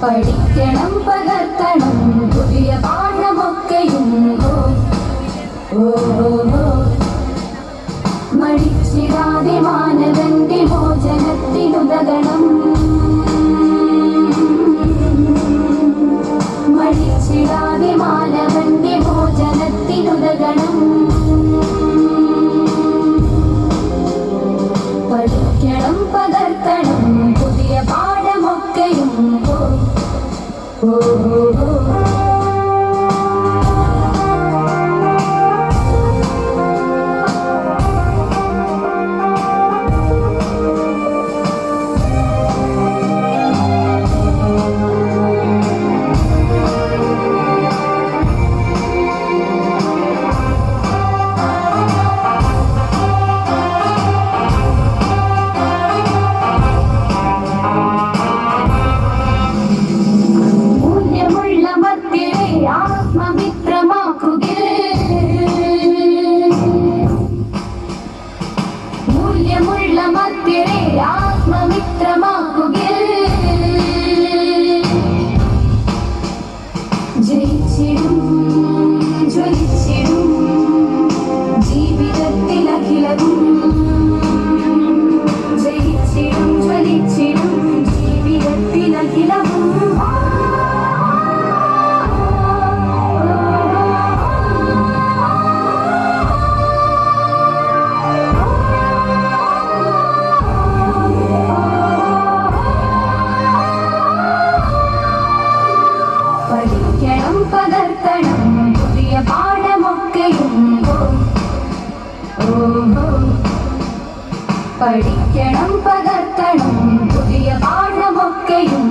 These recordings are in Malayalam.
പഠിക്കണം പകർത്തണം പുതിയ പാഠമൊക്കെയും മടിച്ചിടാതെ മാനവന്റെ മോചനത്തിനുതകണം മടിച്ചിടാതെ മാനവന്റെ മോചനത്തിനുതകണം പഠിക്കണം പകർത്തണം പുതിയ പാഠമൊക്കെയും മൂല്യമുള്ള മധ്യരെ ആത്മമിത്രമാക്കുകിൽ ജയിച്ചിടും ജ്വലിച്ചിടും ജീവിതത്തിലഖിലവും ജയിച്ചിടും ജ്വലിച്ചിടും ജീവിതത്തിലഖിലവും പഠിക്കണം പകർത്തണം പുതിയ പാഠമൊക്കെയും പഠിക്കണം പകർത്തണം പുതിയ പാഠമൊക്കെയും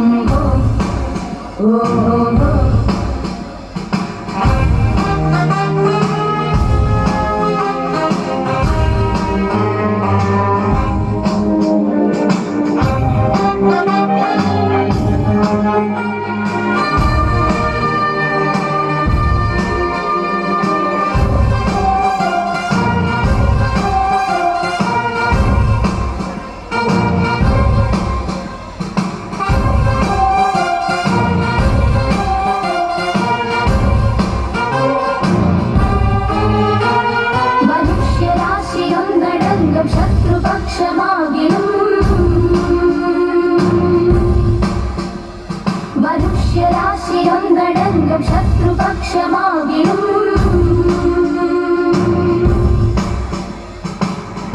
മനുഷ്യരാശിയൊന്നടങ്കം ശത്രുപക്ഷമാകിലും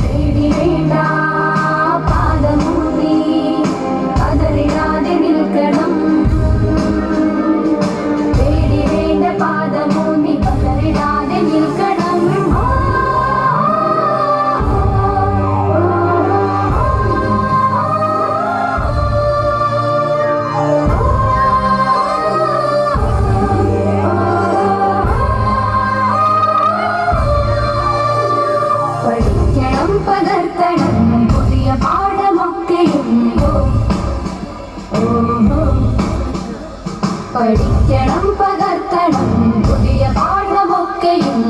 തേടി വേണ്ട പാദമൂടി പതറിടാതെ നിൽക്കണം തേടി വേണ്ട പാദമൂടി പതറിടാതെ നിൽക്കണം പഠിക്കണം പകർത്തണം പുതിയ പാഠമൊക്കെയും പഠിക്കണം പകർത്തണം പുതിയ പാഠമൊക്കെയും